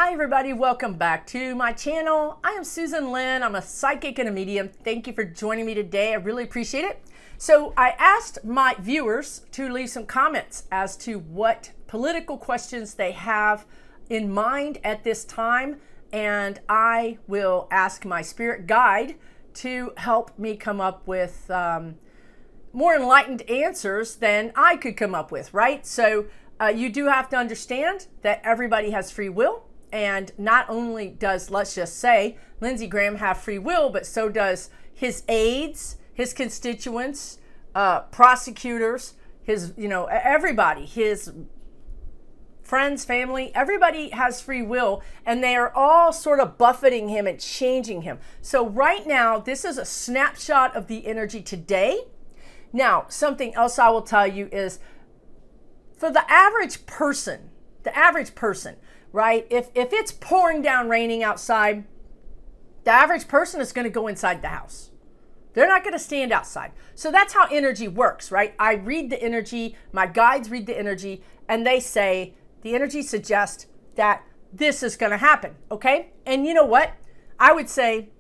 Hi everybody, welcome back to my channel. I am Susan Lynn. I'm a psychic and a medium. Thank you for joining me today. I really appreciate it. So I asked my viewers to leave some comments as to what political questions they have in mind at this time, and I will ask my spirit guide to help me come up with more enlightened answers than I could come up with, right? So you do have to understand that everybody has free will. And not only does, let's just say, Lindsey Graham have free will, but so does his aides, his constituents, prosecutors, his, everybody, his friends, family, everybody has free will, and they are all sort of buffeting him and changing him. So right now, this is a snapshot of the energy today. Now, something else I will tell you is for the average person, right? If it's pouring down, raining outside, the average person is going to go inside the house. They're not going to stand outside. So that's how energy works, right? I read the energy, my guides read the energy, and they say the energy suggests that this is going to happen, okay? And you know what? I would say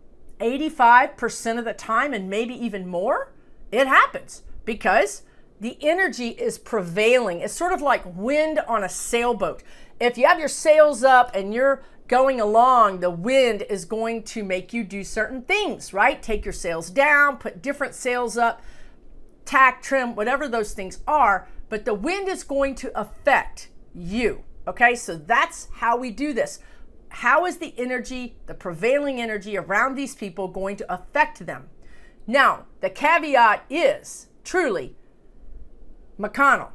85% of the time, and maybe even more, it happens because the energy is prevailing. It's sort of like wind on a sailboat. If you have your sails up and you're going along, the wind is going to make you do certain things, right? Take your sails down, put different sails up, tack, trim, whatever those things are, but the wind is going to affect you, okay? So that's how we do this. How is the energy, the prevailing energy around these people going to affect them? Now, the caveat is truly McConnell.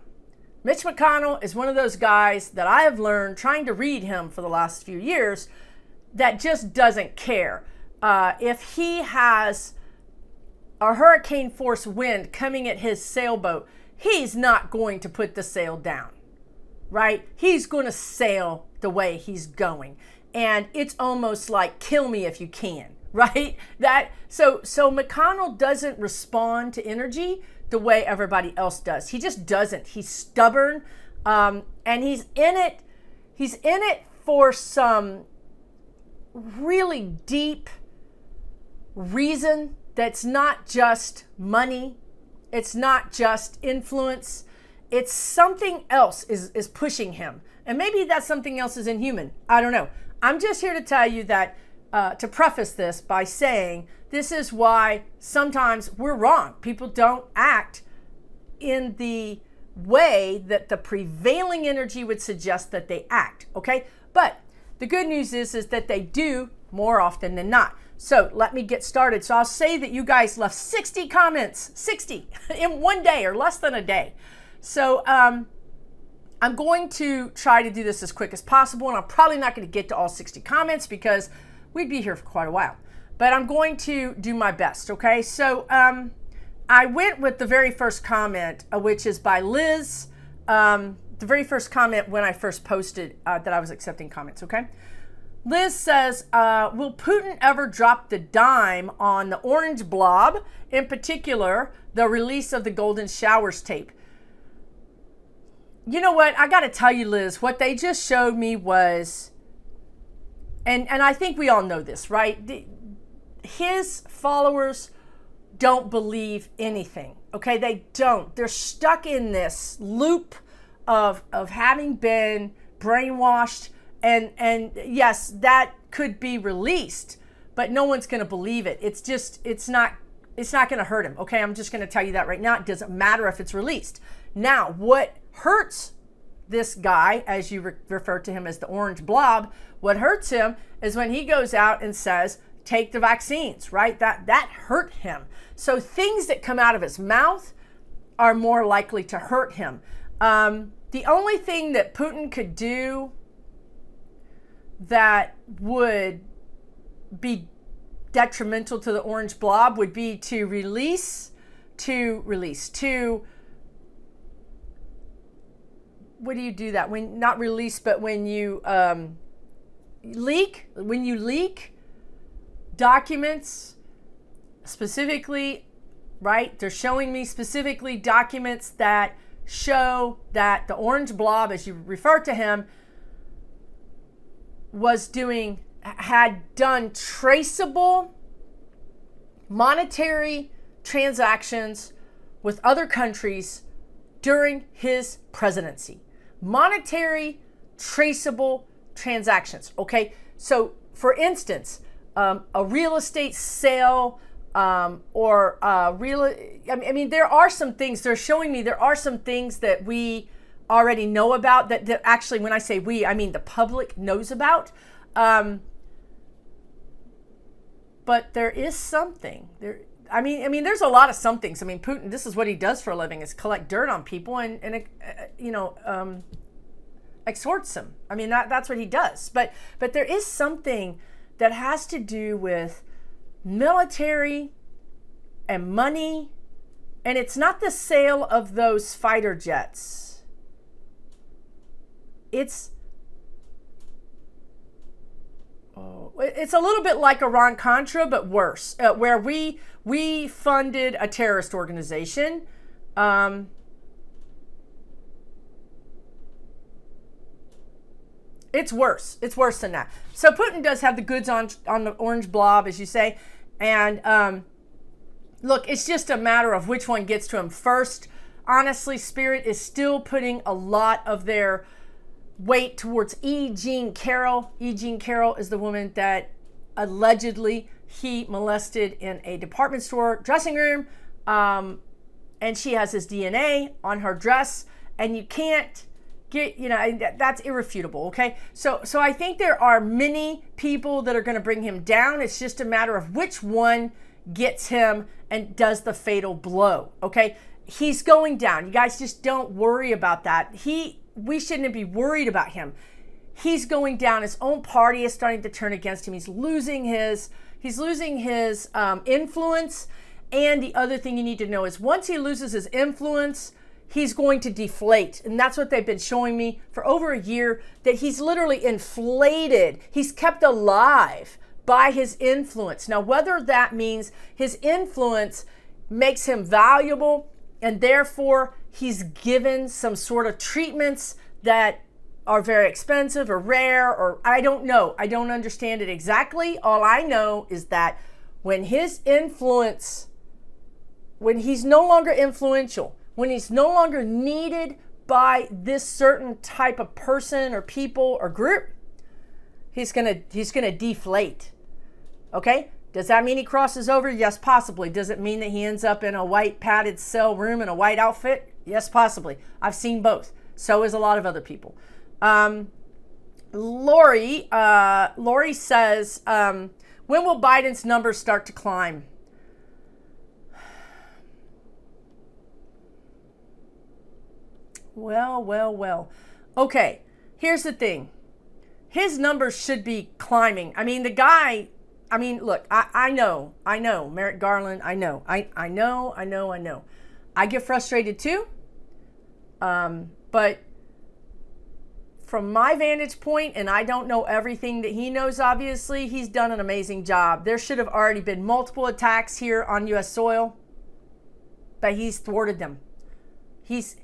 Mitch McConnell is one of those guys that I have learned trying to read him for the last few years that just doesn't care. If he has a hurricane force wind coming at his sailboat, he's not going to put the sail down, right? He's going to sail the way he's going. And it's almost like kill me if you can, right? So McConnell doesn't respond to energy the way everybody else does. He just doesn't. He's stubborn, and he's in it for some really deep reason that's not just money. It's not just influence. It's something else is pushing him. And maybe that something else is inhuman. I don't know. I'm just here to tell you that, to preface this by saying this is why sometimes we're wrong. People don't act in the way that the prevailing energy would suggest that they act, okay? But the good news is that they do more often than not. So let me get started. So I'll say that you guys left 60 comments, 60 in one day or less than a day. So I'm going to try to do this as quick as possible, and I'm probably not going to get to all 60 comments because we'd be here for quite a while. But I'm going to do my best, okay? So I went with the very first comment, which is by Liz. The very first comment when I first posted that I was accepting comments, okay? Liz says, will Putin ever drop the dime on the orange blob, in particular, the release of the Golden Showers tape? You know what? I got to tell you, Liz, what they just showed me was, and I think we all know this, right? His followers don't believe anything, okay? They don't. They're stuck in this loop of having been brainwashed, and yes, that could be released, but no one's going to believe it. It's not going to hurt him, okay? I'm just going to tell you that right now. It doesn't matter if it's released. Now, what hurts this guy, as you refer to him as the orange blob, what hurts him is when he goes out and says, take the vaccines, right? That hurt him. So things that come out of his mouth are more likely to hurt him. The only thing that Putin could do that would be detrimental to the orange blob would be to release, what do you do that? When, not release, but when you leak documents, specifically, right? They're showing me specifically documents that show that the orange blob, as you refer to him, had done traceable monetary transactions with other countries during his presidency. Monetary traceable transactions. Okay, so for instance, a real estate sale, or I mean, there are some things they're showing me. There are some things that we already know about that actually, when I say we, I mean the public knows about. But there is something there. I mean, there's a lot of somethings. I mean, Putin, this is what he does for a living, is collect dirt on people and extorts them. I mean, that's what he does. But there is something that has to do with military and money, and it's not the sale of those fighter jets. It's a little bit like Iran-Contra, but worse, where we funded a terrorist organization. It's worse. It's worse than that. So Putin does have the goods on the orange blob, as you say. And look, it's just a matter of which one gets to him first. Honestly, Spirit is still putting a lot of their weight towards E. Jean Carroll. E. Jean Carroll is the woman that allegedly he molested in a department store dressing room. And she has his DNA on her dress. And you can't get, that's irrefutable, okay? So I think there are many people that are going to bring him down. It's just a matter of which one gets him and does the fatal blow, okay? He's going down. You guys just don't worry about that. We shouldn't be worried about him. He's going down. His own party is starting to turn against him. He's losing his influence. And the other thing you need to know is once he loses his influence, he's going to deflate. And that's what they've been showing me for over a year, that he's literally inflated. He's kept alive by his influence. Now, whether that means his influence makes him valuable and therefore he's given some sort of treatments that are very expensive or rare, or I don't know. I don't understand it exactly. All I know is that when his influence, when he's no longer influential, when he's no longer needed by this certain type of person or people or group, he's gonna deflate. Okay? Does that mean he crosses over? Yes, possibly. Does it mean that he ends up in a white padded cell room in a white outfit? Yes, possibly. I've seen both. So is a lot of other people. Lori says, when will Biden's numbers start to climb? Well. Okay, here's the thing. His numbers should be climbing. I mean, the guy, look, I know, Merrick Garland, I know. I get frustrated too. But from my vantage point, and I don't know everything that he knows, obviously, he's done an amazing job. There should have already been multiple attacks here on U.S. soil, but he's thwarted them. He's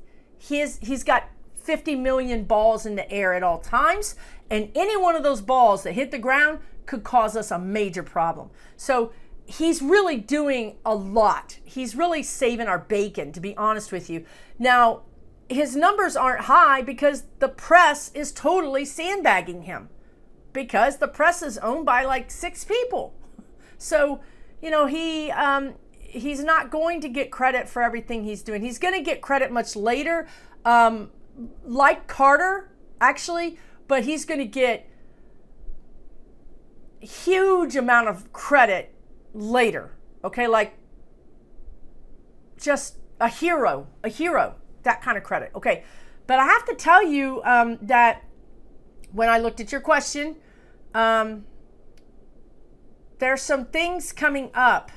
got 50 million balls in the air at all times, and any one of those balls that hit the ground could cause us a major problem. So he's really doing a lot. He's really saving our bacon, to be honest with you. Now, his numbers aren't high because the press is totally sandbagging him, because the press is owned by like 6 people. So, he's not going to get credit for everything he's doing. He's going to get credit much later, like Carter, actually, but he's going to get a huge amount of credit later, okay? Like just a hero, that kind of credit, okay? But I have to tell you that when I looked at your question, there's some things coming up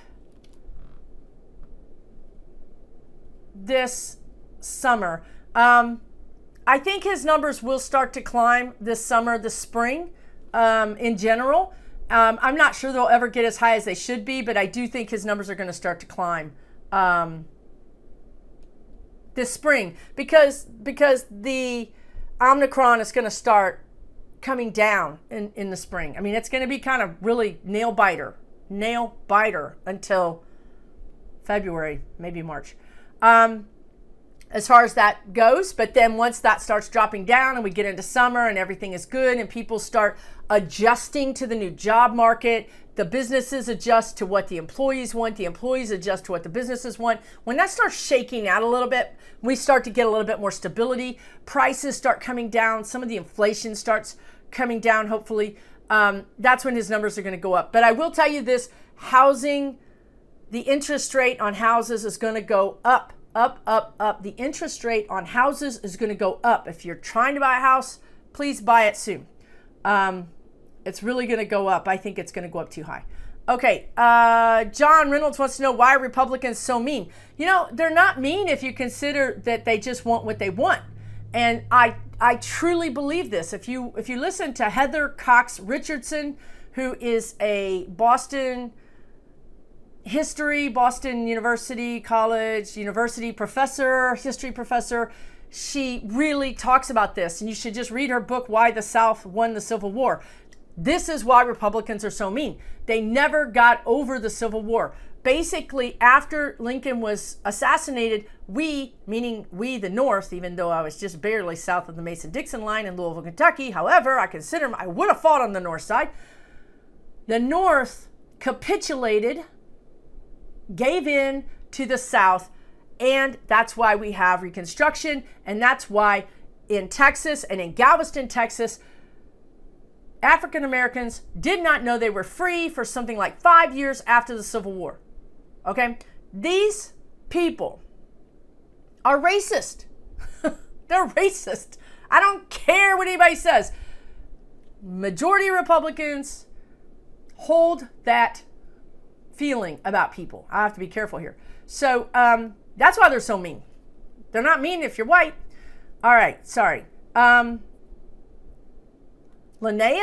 this summer. I think his numbers will start to climb this summer, this spring, in general. I'm not sure they'll ever get as high as they should be, but I do think his numbers are going to start to climb this spring, because the Omicron is going to start coming down in the spring. I mean, it's going to be kind of really nail biter until February, maybe March, as far as that goes. But then once that starts dropping down and we get into summer and everything is good and people start adjusting to the new job market, the businesses adjust to what the employees want, the employees adjust to what the businesses want. When that starts shaking out a little bit, we start to get a little bit more stability. Prices start coming down. Some of the inflation starts coming down, hopefully. That's when his numbers are going to go up. But I will tell you this, housing, the interest rate on houses is going to go up, up. The interest rate on houses is going to go up. If you're trying to buy a house, please buy it soon. It's really going to go up. I think it's going to go up too high. Okay, John Reynolds wants to know why Republicans so mean. You know, they're not mean if you consider that they just want what they want. And I truly believe this. If you listen to Heather Cox Richardson, who is a Boston University professor, history professor, she really talks about this. And you should just read her book, Why the South Won the Civil War. This is why Republicans are so mean. They never got over the Civil War. Basically, after Lincoln was assassinated, meaning we, the North, even though I was just barely south of the Mason-Dixon line in Louisville, Kentucky, however, I would have fought on the North side. The North capitulated, gave in to the South, and that's why we have Reconstruction, and that's why in Texas and in Galveston, Texas, African Americans did not know they were free for something like 5 years after the Civil War. Okay? These people are racist. They're racist. I don't care what anybody says. Majority of Republicans hold that feeling about people. I have to be careful here. So that's why they're so mean. They're not mean if you're white. All right, sorry. Linnea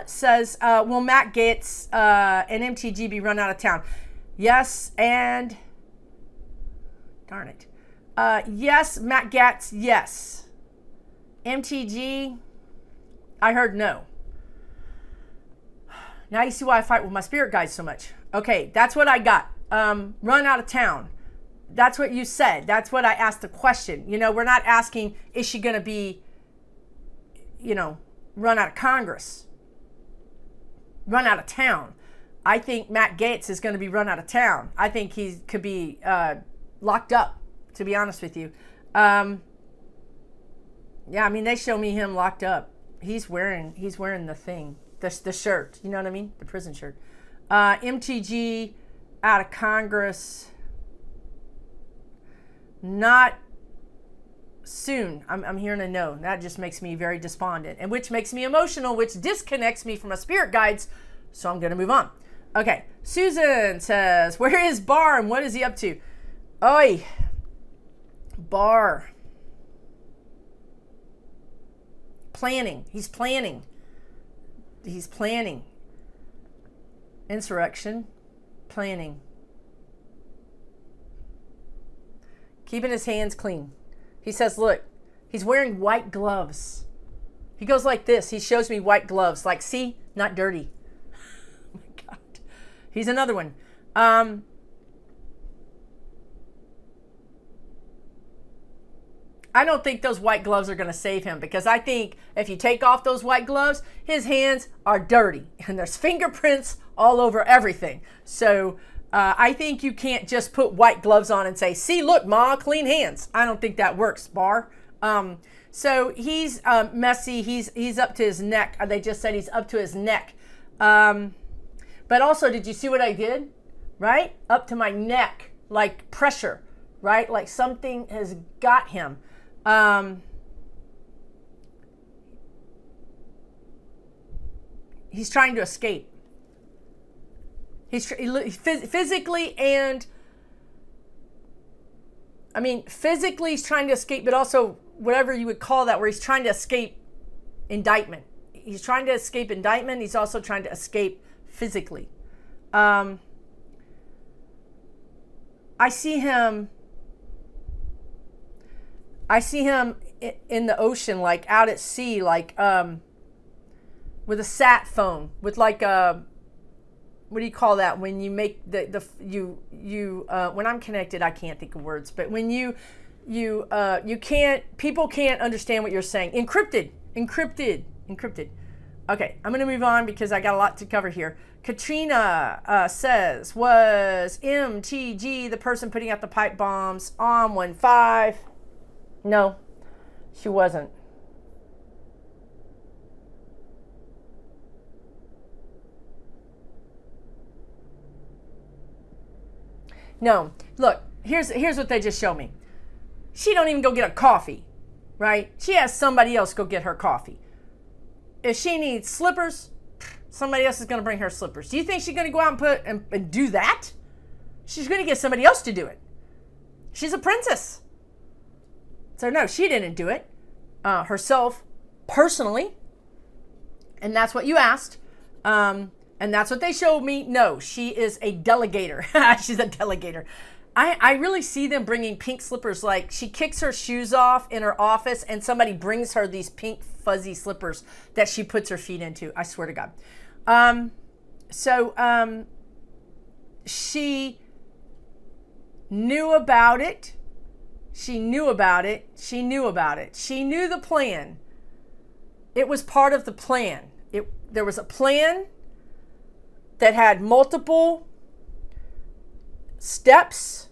says, will Matt Gaetz and MTG be run out of town? Yes, and darn it. Yes, Matt Gaetz, yes. MTG, I heard no. Now you see why I fight with my spirit guides so much. Okay, that's what I got. Run out of town. That's what you said. That's what I asked the question. You know, we're not asking, is she going to be, you know, run out of Congress, run out of town. I think Matt Gaetz is going to be run out of town. I think he could be locked up, to be honest with you. Yeah, I mean, they show me him locked up. He's wearing the thing, the shirt. You know what I mean? The prison shirt. MTG out of Congress. Not soon. I'm hearing a no. That just makes me very despondent, and which makes me emotional, which disconnects me from my spirit guides. So I'm going to move on. Okay. Susan says, where is Barr and what is he up to? Oi. Barr. Planning. He's planning. He's planning. Insurrection. Planning. Keeping his hands clean. He says, look, he's wearing white gloves. He goes like this. He shows me white gloves. Like, see? Not dirty. Oh, my God. He's another one. I don't think those white gloves are going to save him, because I think if you take off those white gloves, his hands are dirty. And there's fingerprints all over everything. So I think you can't just put white gloves on and say, see, look, Ma, clean hands. I don't think that works, Barr. So he's messy. He's up to his neck. They just said he's up to his neck. But also, did you see what I did? Right? Up to my neck, like pressure, right? Like something has got him. He's trying to escape. He's physically, and I mean, physically he's trying to escape, but also whatever you would call that, where he's trying to escape indictment. He's trying to escape indictment. He's also trying to escape physically. I see him in the ocean, like out at sea, like with a sat phone, with like a, what do you call that when you make when I'm connected, I can't think of words, but when you can't, people can't understand what you're saying. Encrypted. Okay, I'm gonna move on because I got a lot to cover here. Katrina says, was MTG the person putting out the pipe bombs on 1-5? No, she wasn't. No, look, here's what they just showed me. She don't even go get a coffee, right? She has somebody else go get her coffee. If she needs slippers, somebody else is going to bring her slippers. Do you think she's going to go out and do that? She's going to get somebody else to do it. She's a princess. So no, she didn't do it herself personally. And that's what you asked. And that's what they showed me. No, she is a delegator. She's a delegator. I really see them bringing pink slippers. Like she kicks her shoes off in her office and somebody brings her these pink fuzzy slippers that she puts her feet into. I swear to God. She knew about it. She knew about it. She knew about it. She knew the plan. It was part of the plan. There was a plan that had multiple steps.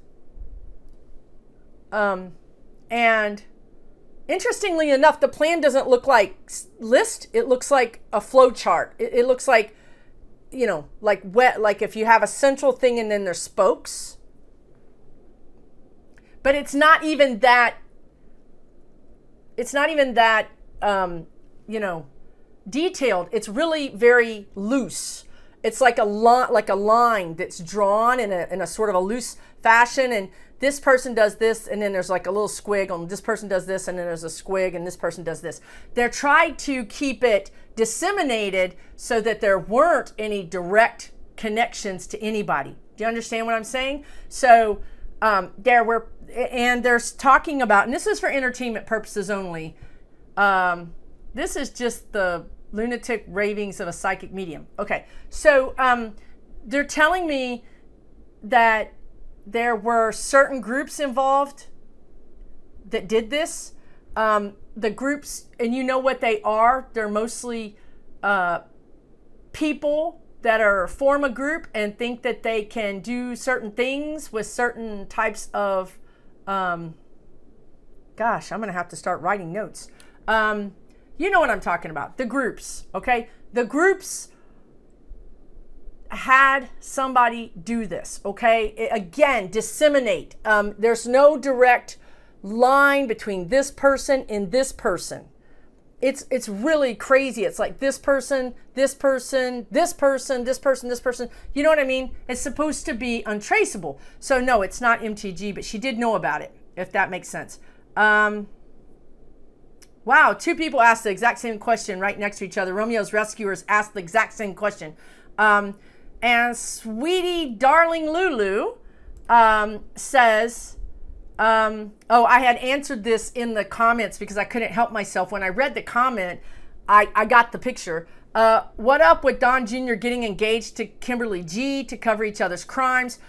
And interestingly enough, the plan doesn't look like list. It looks like a flow chart. It looks like, you know, like like if you have a central thing and then there's spokes. But it's not even that, you know, detailed. It's really very loose. It's like a line that's drawn in a sort of a loose fashion, and this person does this, and then there's like a little squig, and this person does this, and then there's a squig, and this person does this. They're trying to keep it disseminated so that there weren't any direct connections to anybody. Do you understand what I'm saying? So they're talking about, and this is for entertainment purposes only. This is just the lunatic ravings of a psychic medium. Okay, so they're telling me that there were certain groups involved that did this. The groups, and you know what they are, they're mostly people that form a group and think that they can do certain things with certain types of, gosh, I'm gonna have to start writing notes. You know what I'm talking about, the groups, okay? The groups had somebody do this, okay? Again, disseminate. There's no direct line between this person and this person. It's really crazy. It's like this person, this person, this person, this person, this person. You know what I mean? It's supposed to be untraceable. So no, it's not MTG, but she did know about it, if that makes sense. Wow, two people asked the exact same question right next to each other. Romeo's rescuers asked the exact same question. And Sweetie Darling Lulu says, oh, I had answered this in the comments because I couldn't help myself. When I read the comment, I got the picture. What up with Don Jr. getting engaged to Kimberly G to cover each other's crimes?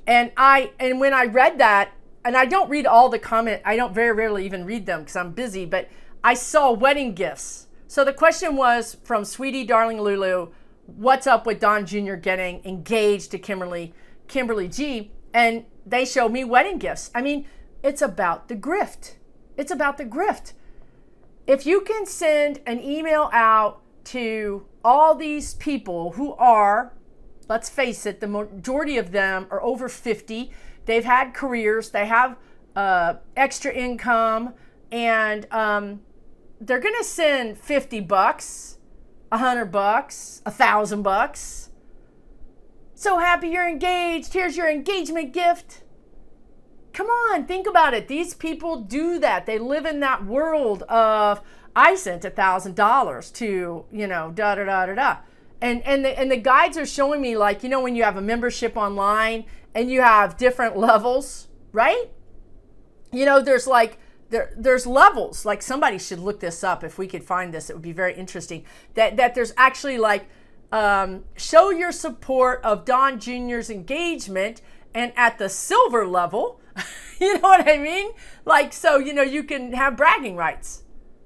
And when I read that, and I don't read all the comment, I don't very rarely even read them because I'm busy, but I saw wedding gifts. So the question was from Sweetie Darling Lulu, what's up with Don Jr. getting engaged to Kimberly G? And they showed me wedding gifts. I mean, it's about the grift. It's about the grift. If you can send an email out to all these people who are, let's face it, the majority of them are over 50. They've had careers, they have extra income, and they're gonna send 50 bucks, 100 bucks, $1,000. So happy you're engaged. Here's your engagement gift. Come on, think about it. These people do that. They live in that world of, I sent $1,000 to, you know, da da da da da. And the guides are showing me, like, you know, when you have a membership online and you have different levels, right? You know, there's like there's levels. Like, somebody should look this up. If we could find this, it would be very interesting. That there's actually like, show your support of Don Jr.'s engagement, and at the silver level, you know what I mean? Like, so, you know, you can have bragging rights,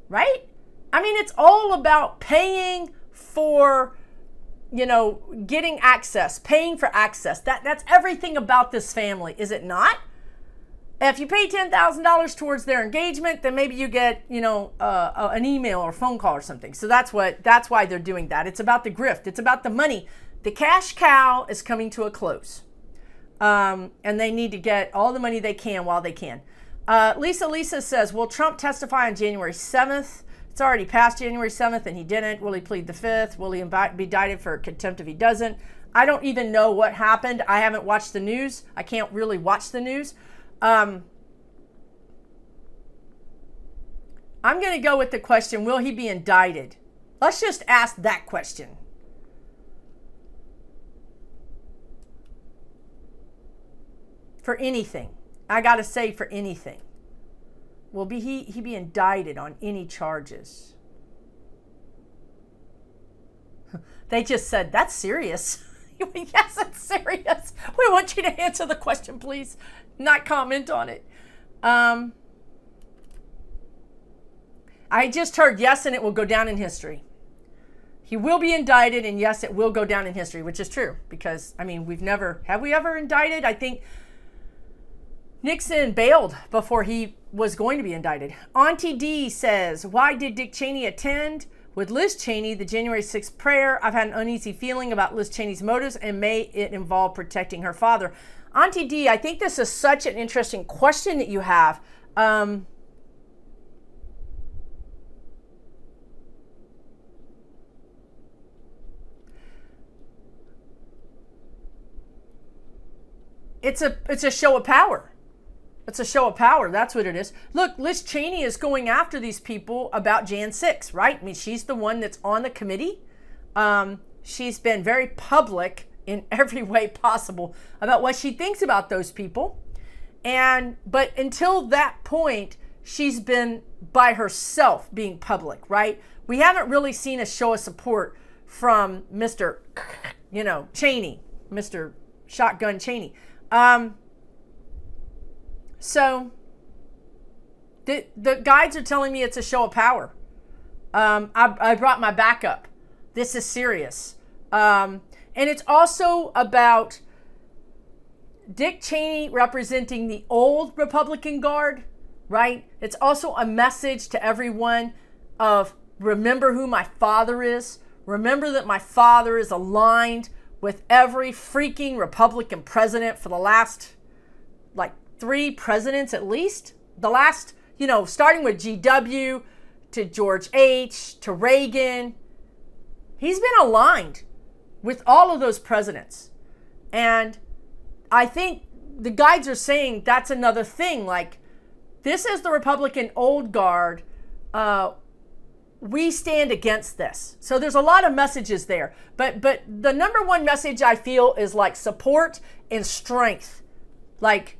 right? I mean, it's all about paying for, you know, getting access, paying for access. That's everything about this family, is it not? If you pay $10,000 towards their engagement, then maybe you get, you know, an email or phone call or something. So that's why they're doing that. It's about the grift. It's about the money. The cash cow is coming to a close. And they need to get all the money they can while they can. Lisa says, will Trump testify on January 7th? It's already past January 7th and he didn't. Will he plead the 5th? Will he be indicted for contempt if he doesn't? I don't even know what happened. I haven't watched the news. I can't really watch the news. I'm going to go with the question, will he be indicted? Let's just ask that question. For anything. I got to say, for anything. Will he be indicted on any charges? They just said, that's serious. Yes, it's serious. We want you to answer the question, please. Not comment on it. I just heard yes, and it will go down in history. He will be indicted, and yes, it will go down in history, which is true. Because, I mean, have we ever indicted? I think Nixon bailed before he was going to be indicted. Auntie D says, why did Dick Cheney attend with Liz Cheney the January 6th prayer? I've had an uneasy feeling about Liz Cheney's motives, and may it involve protecting her father. Auntie D, I think this is such an interesting question that you have. It's a show of power. It's a show of power. That's what it is. Look, Liz Cheney is going after these people about Jan 6, right? I mean, she's the one that's on the committee. She's been very public in every way possible about what she thinks about those people. But until that point, she's been by herself being public, right? We haven't really seen a show of support from Mr. Cheney, Mr. Shotgun Cheney. So the guides are telling me it's a show of power. I brought my backup. This is serious. And it's also about Dick Cheney representing the old Republican Guard, right? It's also a message to everyone of, remember who my father is. Remember that my father is aligned with every freaking Republican president for the last, like, 3 presidents at least. The last, starting with GW to George H. to Reagan. He's been aligned with all of those presidents. And I think the guides are saying that's another thing. Like, this is the Republican old guard. We stand against this. So there's a lot of messages there. But the number one message I feel is like support and strength. Like,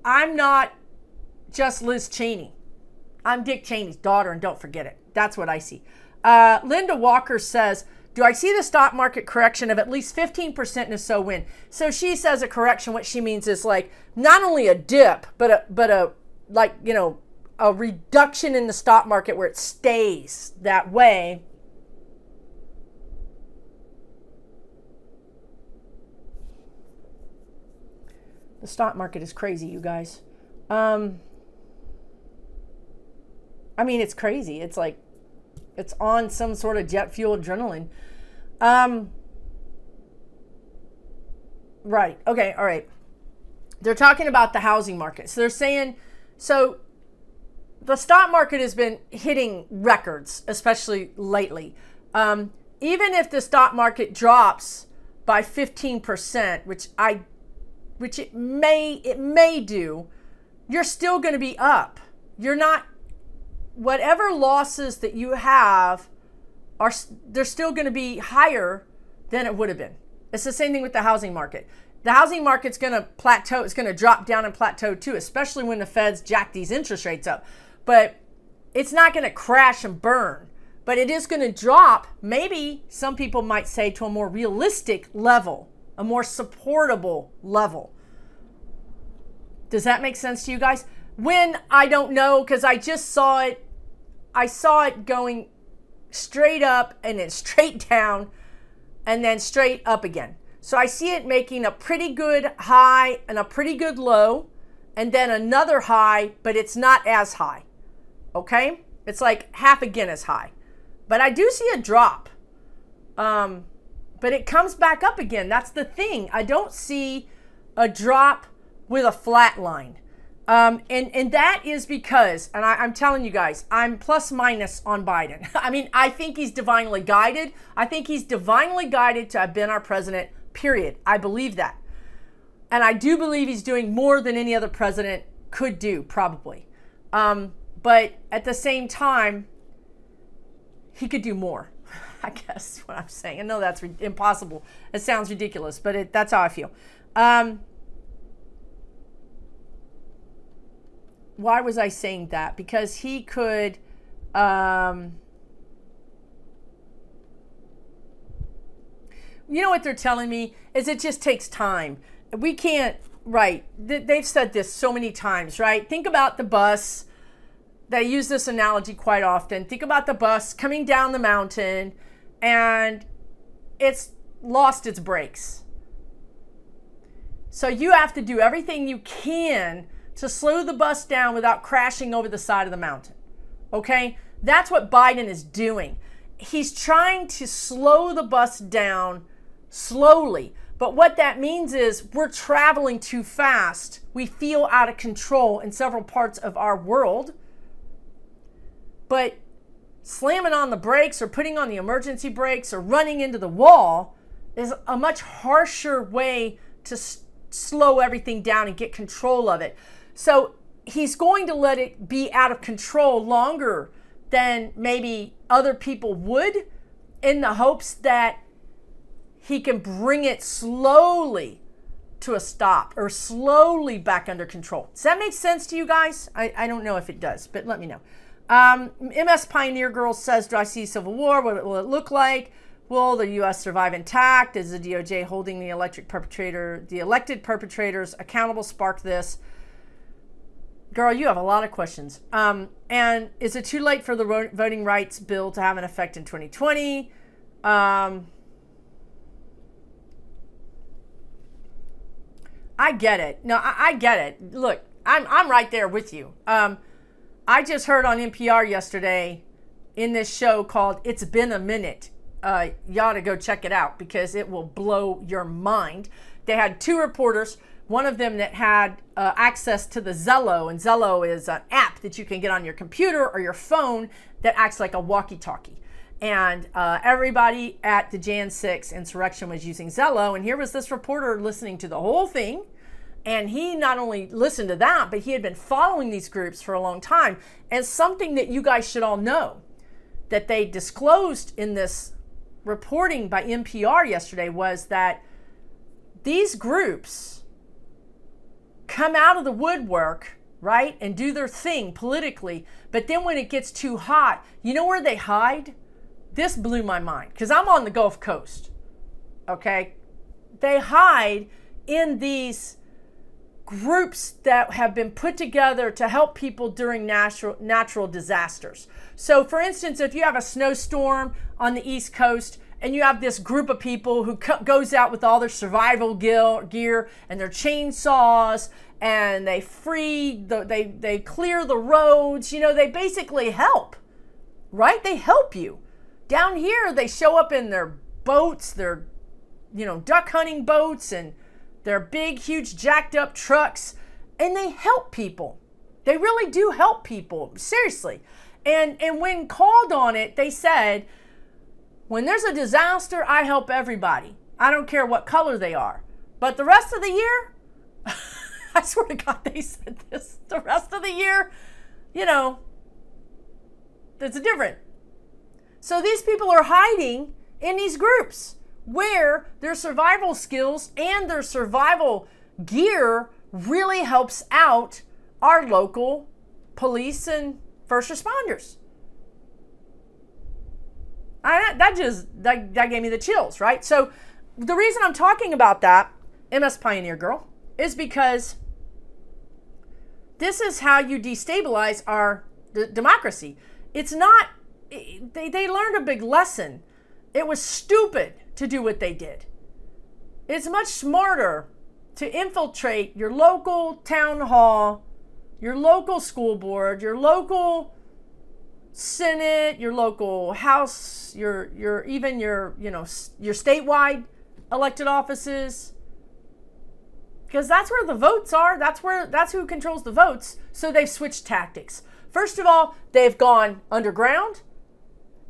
I'm not just Liz Cheney. I'm Dick Cheney's daughter, and don't forget it. That's what I see. Linda Walker says, do I see the stock market correction of at least 15% and if so when? So she says a correction, what she means is like not only a dip, but a reduction in the stock market where it stays that way. The stock market is crazy, you guys. I mean, it's crazy. It's like, it's on some sort of jet fuel adrenaline. Right. Okay. All right. They're talking about the housing market. So they're saying, so the stock market has been hitting records, especially lately. Even if the stock market drops by 15%, which it may do, you're still going to be up. You're not, whatever losses that you have they're still going to be higher than it would have been. It's the same thing with the housing market. the housing market's going to plateau. It's going to drop down and plateau too, especially when the Feds jack these interest rates up. But it's not going to crash and burn, but it is going to drop. Maybe some people might say to a more realistic level, a more supportable level. Does that make sense to you guys? When, I don't know, because I just saw it. I saw it going straight up and then straight down and then straight up again. So I see it making a pretty good high and a pretty good low and then another high, but it's not as high. Okay? It's like half again as high. But I do see a drop. But it comes back up again. That's the thing. I don't see a drop with a flat line. And that is because, and I'm telling you guys, I'm plus minus on Biden. I mean, I think he's divinely guided. I think he's divinely guided to have been our president, period. I believe that. And I do believe he's doing more than any other president could do, probably. But at the same time, he could do more, I guess what I'm saying. I know that's impossible. It sounds ridiculous, but that's how I feel. Why was I saying that? Because he could, you know what they're telling me is it just takes time. We can't, right, they've said this so many times, right? Think about the bus. They use this analogy quite often. Think about the bus coming down the mountain and it's lost its brakes. So you have to do everything you can to slow the bus down without crashing over the side of the mountain. Okay? That's what Biden is doing. He's trying to slow the bus down slowly. But what that means is we're traveling too fast. We feel out of control in several parts of our world. But slamming on the brakes or putting on the emergency brakes or running into the wall is a much harsher way to slow everything down and get control of it. So he's going to let it be out of control longer than maybe other people would, in the hopes that he can bring it slowly to a stop or slowly back under control. Does that make sense to you guys? I don't know if it does, but let me know. MS Pioneer Girl says, do I see civil war? What will it look like? Will the U.S. survive intact? Is the DOJ holding the elected perpetrators accountable? Spark this. Girl, you have a lot of questions. And is it too late for the voting rights bill to have an effect in 2020? I get it. No, I get it. Look, I'm right there with you. I just heard on NPR yesterday in this show called It's Been a Minute. You ought to go check it out because it will blow your mind. They had two reporters, one of them that had access to the Zello, and Zello is an app that you can get on your computer or your phone that acts like a walkie-talkie. And everybody at the Jan 6 insurrection was using Zello, and here was this reporter listening to the whole thing. And he not only listened to that, but he had been following these groups for a long time. And something that you guys should all know that they disclosed in this reporting by NPR yesterday was that these groups come out of the woodwork, right, and do their thing politically. But then when it gets too hot, you know where they hide? This blew my mind because I'm on the Gulf Coast, okay? They hide in these groups that have been put together to help people during natural disasters. So for instance, if you have a snowstorm on the East Coast and you have this group of people who goes out with all their survival gear and their chainsaws, and they they clear the roads, you know, they basically help, right? They help you. Down here, they show up in their boats, their, you know, duck hunting boats, and they're big, huge, jacked up trucks, and they help people. They really do help people, seriously. And when called on it, they said, when there's a disaster, I help everybody. I don't care what color they are. But the rest of the year, I swear to God, they said this. The rest of the year, you know, it's different. So these people are hiding in these groups where their survival skills and their survival gear really helps out our local police and first responders. That gave me the chills, right? So the reason I'm talking about that, MS Pioneer Girl, is because this is how you destabilize our democracy. It's not, they learned a big lesson. It was stupid to do what they did. It's much smarter to infiltrate your local town hall, your local school board, your local Senate, your local House, your statewide elected offices, because that's where the votes are. That's who controls the votes. So they've switched tactics. First of all, they've gone underground.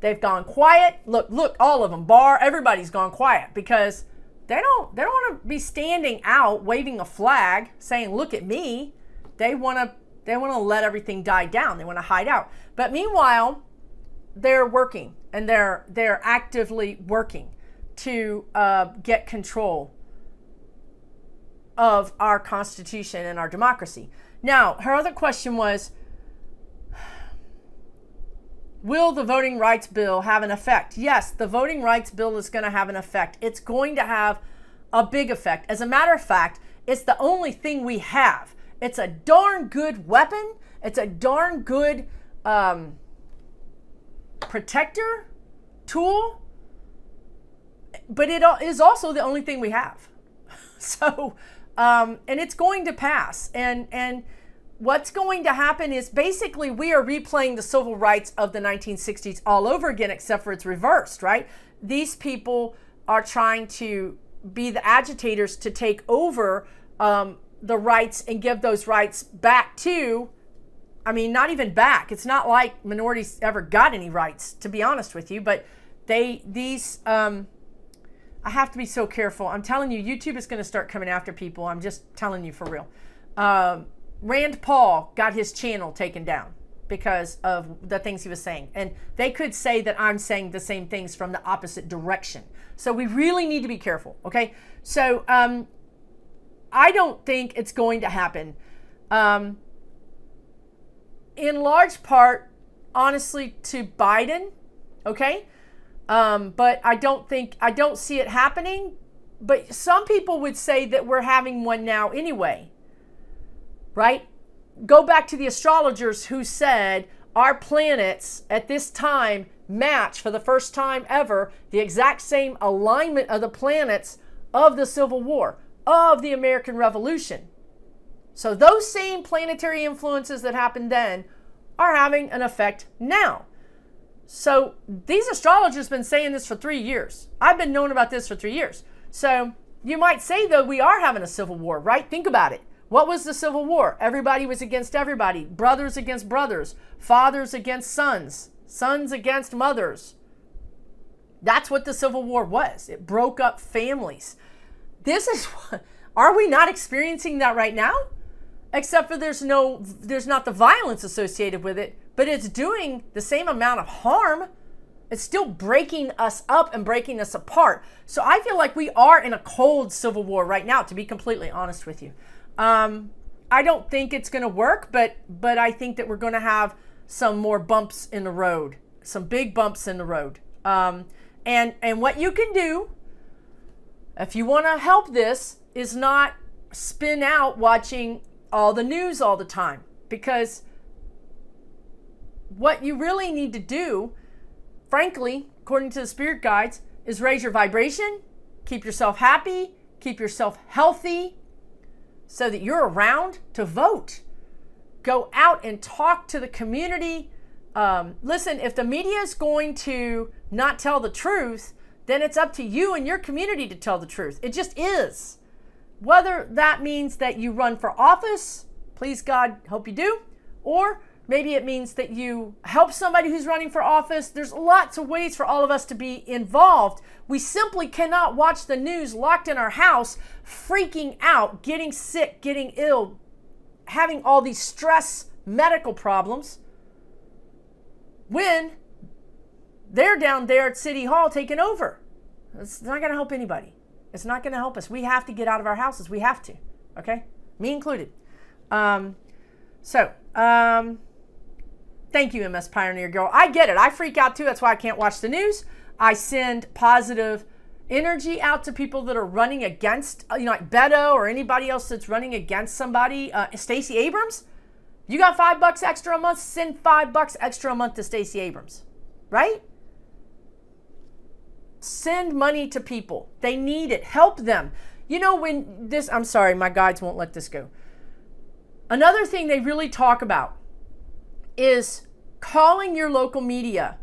They've gone quiet. Look, all of them, everybody's gone quiet because they don't want to be standing out waving a flag saying, "Look at me." They want to let everything die down. They want to hide out. But meanwhile, they're working, and they're actively working to get control of our Constitution and our democracy. Now, her other question was, will the voting rights bill have an effect? Yes, the voting rights bill is going to have an effect. It's going to have a big effect. As a matter of fact, it's the only thing we have. It's a darn good weapon. It's a darn good protector tool. But it is also the only thing we have. So, and it's going to pass. And what's going to happen is basically we are replaying the civil rights of the 1960s all over again, except for it's reversed, right? These people are trying to be the agitators to take over the rights and give those rights back to, I mean, not even back. It's not like minorities ever got any rights, to be honest with you, but I have to be so careful. I'm telling you, YouTube is going to start coming after people. I'm just telling you for real. Rand Paul got his channel taken down because of the things he was saying. And they could say that I'm saying the same things from the opposite direction. So we really need to be careful, okay? So I don't think it's going to happen. In large part, honestly, to Biden, okay? But I don't see it happening. But some people would say that we're having one now anyway, right? Go back to the astrologers who said our planets at this time match for the first time ever the exact same alignment of the planets of the Civil War, of the American Revolution. So those same planetary influences that happened then are having an effect now. So these astrologers have been saying this for 3 years. I've been knowing about this for 3 years. So you might say, though, we are having a civil war, right? Think about it. What was the Civil War? Everybody was against everybody. Brothers against brothers. Fathers against sons. Sons against mothers. That's what the Civil War was. It broke up families. This is, are we not experiencing that right now? Except for there's not the violence associated with it, but it's doing the same amount of harm. It's still breaking us up and breaking us apart. So I feel like we are in a cold civil war right now, to be completely honest with you. I don't think it's going to work, but I think that we're going to have some more bumps in the road, some big bumps in the road. And what you can do, if you want to help this, is not spin out watching all the news all the time, because what you really need to do, frankly, according to the spirit guides, is raise your vibration, keep yourself happy, keep yourself healthy, so that you're around to vote. Go out and talk to the community. Listen, if the media is going to not tell the truth, then it's up to you and your community to tell the truth. It just is. Whether that means that you run for office, please God, hope you do, or maybe it means that you help somebody who's running for office. There's lots of ways for all of us to be involved. We simply cannot watch the news locked in our house, freaking out, getting sick, getting ill, having all these stress medical problems, when they're down there at City Hall taking over. It's not going to help anybody. It's not going to help us. We have to get out of our houses. We have to. Okay? Me included. Thank you, MS Pioneer Girl. I get it. I freak out too. That's why I can't watch the news. I send positive energy out to people that are running against, like Beto or anybody else that's running against somebody. Stacey Abrams, you got $5 extra a month, send $5 extra a month to Stacey Abrams, right? Send money to people. They need it. Help them. When this, I'm sorry, my guides won't let this go. Another thing they really talk about is calling your local media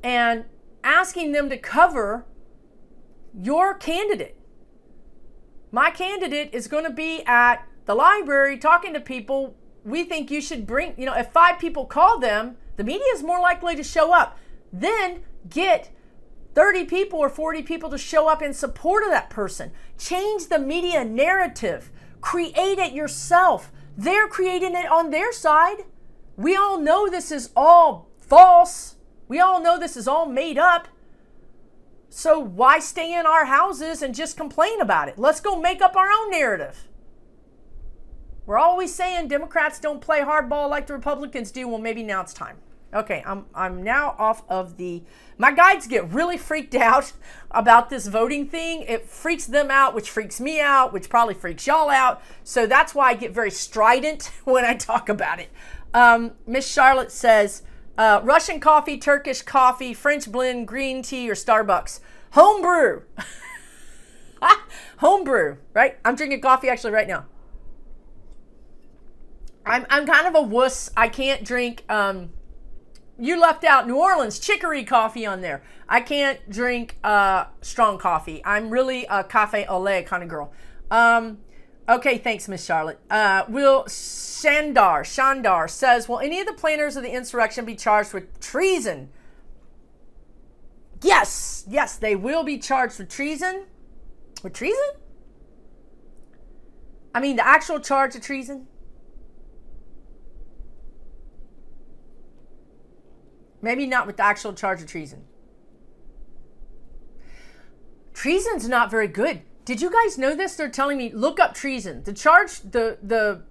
and asking them to cover your candidate. My candidate is going to be at the library talking to people. We think you should bring, if 5 people call them, the media is more likely to show up. Then get 30 people or 40 people to show up in support of that person. Change the media narrative. Create it yourself. They're creating it on their side. We all know this is all false. We all know this is all made up. So why stay in our houses and just complain about it? Let's go make up our own narrative. We're always saying Democrats don't play hardball like the Republicans do. Well, maybe now it's time. Okay, I'm now off of my guides get really freaked out about this voting thing. It freaks them out, which freaks me out, which probably freaks y'all out. So that's why I get very strident when I talk about it. Miss Charlotte says, Russian coffee, Turkish coffee, French blend, green tea, or Starbucks. Homebrew. Homebrew, right? I'm drinking coffee actually right now. I'm kind of a wuss. I can't drink, you left out New Orleans chicory coffee on there. I can't drink strong coffee. I'm really a cafe au lait kind of girl. Okay, thanks, Miss Charlotte. Will Shandar says, will any of the planners of the insurrection be charged with treason? Yes, they will be charged with treason. With treason? I mean, the actual charge of treason? Maybe not with the actual charge of treason. Treason's not very good. Did you guys know this? They're telling me, look up treason. The charge, the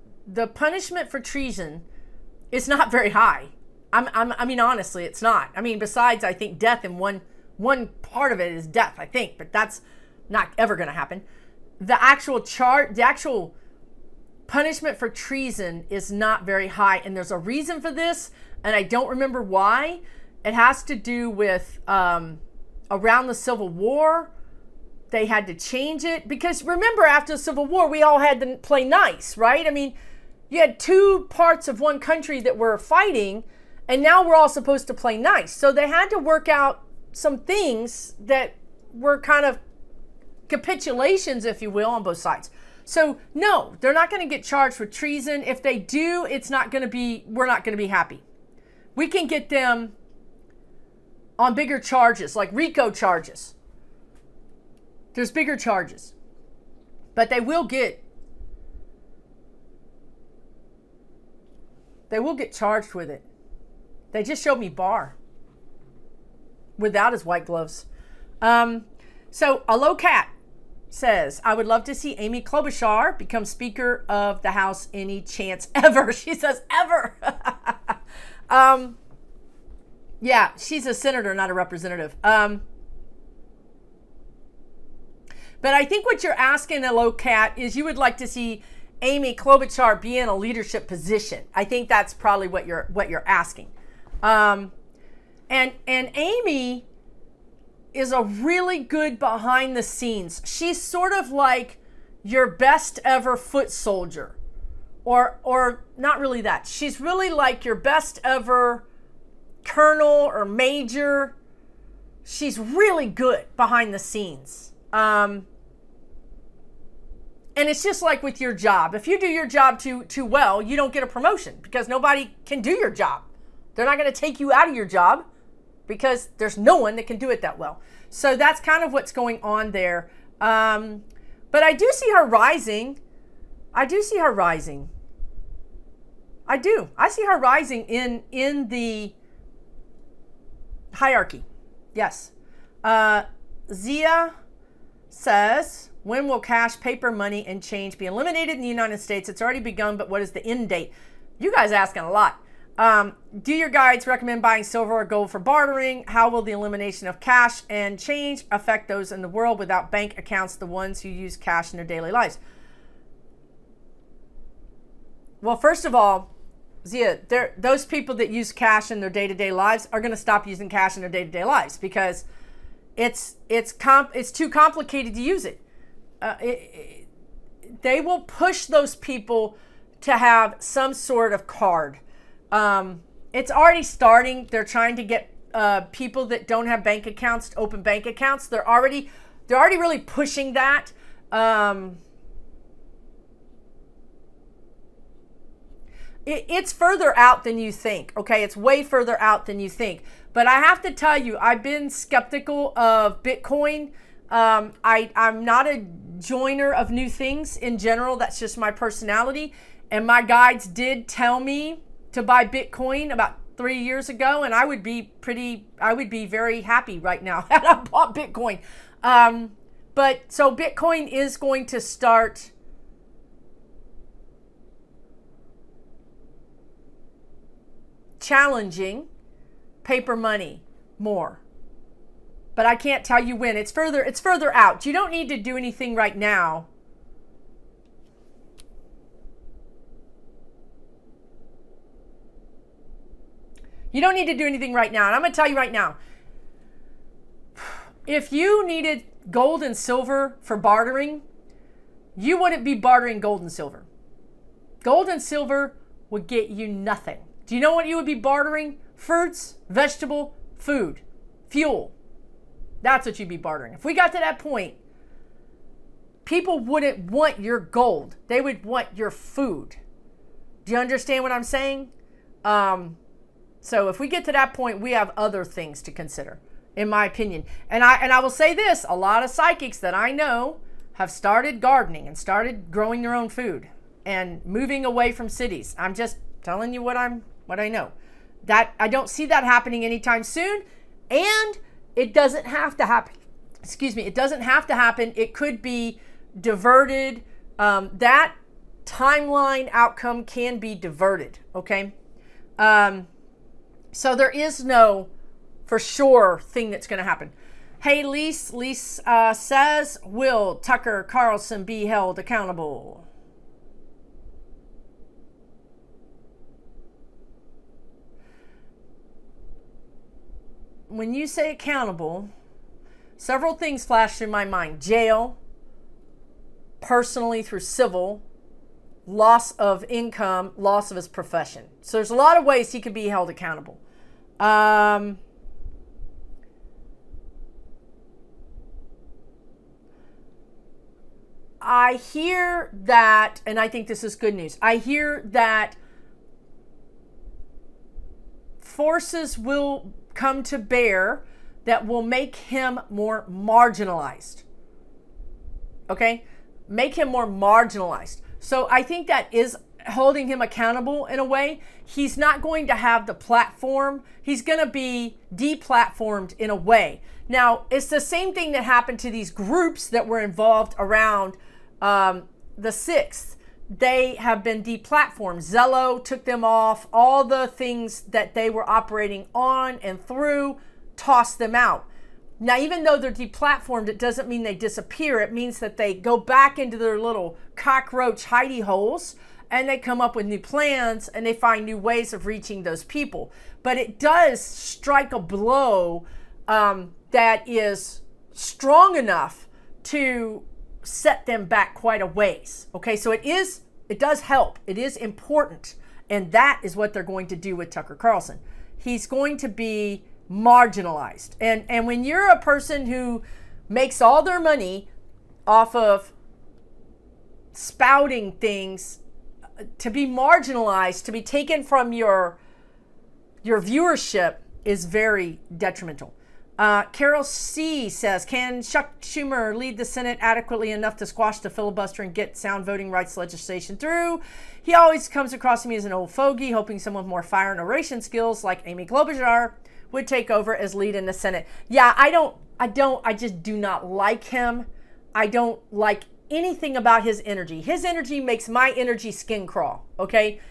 punishment for treason is not very high. I mean, honestly, it's not. I mean, besides, I think death in one part of it is death, I think, but that's not ever going to happen. The actual punishment for treason is not very high, and there's a reason for this, and I don't remember why. It has to do with around the Civil War. They had to change it because remember, after the Civil War, we all had to play nice, right? I mean, you had 2 parts of one country that were fighting, and now we're all supposed to play nice. So they had to work out some things that were kind of capitulations, if you will, on both sides. So no, they're not going to get charged with treason. If they do, it's not going to be, we're not going to be happy. We can get them on bigger charges, like RICO charges. There's bigger charges, but they will get charged with it. They just showed me Barr without his white gloves. So Alo Cat says, I would love to see Amy Klobuchar become Speaker of the House any chance ever. She says ever. Yeah, she's a senator, not a representative. But I think what you're asking, Hello Cat, is you would like to see Amy Klobuchar be in a leadership position. I think that's probably what you're asking. And Amy is a really good behind the scenes. She's sort of like your best ever foot soldier, or not really that. She's really like your best ever colonel or major. She's really good behind the scenes. And it's just like with your job. If you do your job too well, you don't get a promotion because nobody can do your job. They're not going to take you out of your job because there's no one that can do it that well. So that's kind of what's going on there. But I do see her rising. I do see her rising. I do. I see her rising in the hierarchy. Yes. Zia says, when will cash, paper, money, and change be eliminated in the United States? It's already begun, but what is the end date? You guys asking a lot. Do your guides recommend buying silver or gold for bartering? How will the elimination of cash and change affect those in the world without bank accounts, the ones who use cash in their daily lives? Well, first of all, Zia, those people that use cash in their day-to-day lives are going to stop using cash in their day-to-day lives because it's too complicated to use it. They will push those people to have some sort of card. It's already starting. They're trying to get people that don't have bank accounts to open bank accounts. They're already really pushing that. It's further out than you think. Okay, it's way further out than you think. But I have to tell you, I've been skeptical of Bitcoin. I'm not a joiner of new things in general. That's just my personality. And my guides did tell me to buy Bitcoin about 3 years ago, and I would be very happy right now had I bought Bitcoin. But so Bitcoin is going to start challenging paper money more. But I can't tell you when. It's further out. You don't need to do anything right now. You don't need to do anything right now. And I'm going to tell you right now, if you needed gold and silver for bartering, you wouldn't be bartering gold and silver. Gold and silver would get you nothing. Do you know what you would be bartering? Fruits, vegetable, food, fuel. That's what you'd be bartering. If we got to that point, people wouldn't want your gold. They would want your food. Do you understand what I'm saying? So if we get to that point, we have other things to consider, in my opinion. And I will say this, a lot of psychics that I know have started gardening and started growing their own food and moving away from cities. I'm just telling you what I know. That I don't see that happening anytime soon, and it doesn't have to happen. Excuse me, it doesn't have to happen. It could be diverted. That timeline outcome can be diverted, okay? So there is no for sure thing that's going to happen. Hey, Lise says, will Tucker Carlson be held accountable? When you say accountable, several things flash through my mind. Jail, personally through civil, loss of income, loss of his profession. So there's a lot of ways he could be held accountable. I hear that, and I think this is good news, I hear that forces will come to bear that will make him more marginalized. Okay? Make him more marginalized. So I think that is holding him accountable in a way. He's not going to have the platform. He's going to be deplatformed in a way. Now, it's the same thing that happened to these groups that were involved around the 6th. They have been deplatformed. Zello took them off. All the things that they were operating on and through, tossed them out. Now, even though they're deplatformed, it doesn't mean they disappear. It means that they go back into their little cockroach hidey holes and they come up with new plans and they find new ways of reaching those people. But it does strike a blow that is strong enough to set them back quite a ways. Okay, so it does help. It is important. And that is what they're going to do with Tucker Carlson. He's going to be marginalized. And when you're a person who makes all their money off of spouting things, to be marginalized, to be taken from your viewership is very detrimental. Carol C. says, can Chuck Schumer lead the Senate adequately enough to squash the filibuster and get sound voting rights legislation through? He always comes across to me as an old fogey, hoping someone with more fire and oration skills like Amy Klobuchar would take over as lead in the Senate. Yeah, I don't I just do not like him. I don't like anything about his energy. His energy makes my energy skin crawl, okay?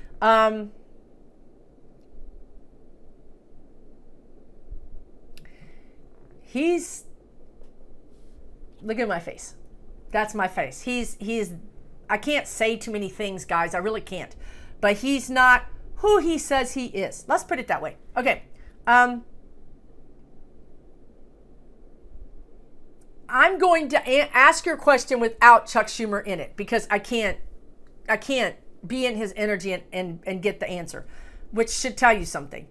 Look at my face. That's my face. I can't say too many things, guys. I really can't. But he's not who he says he is. Let's put it that way. Okay. I'm going to ask your question without Chuck Schumer in it, because I can't be in his energy and get the answer, which should tell you something.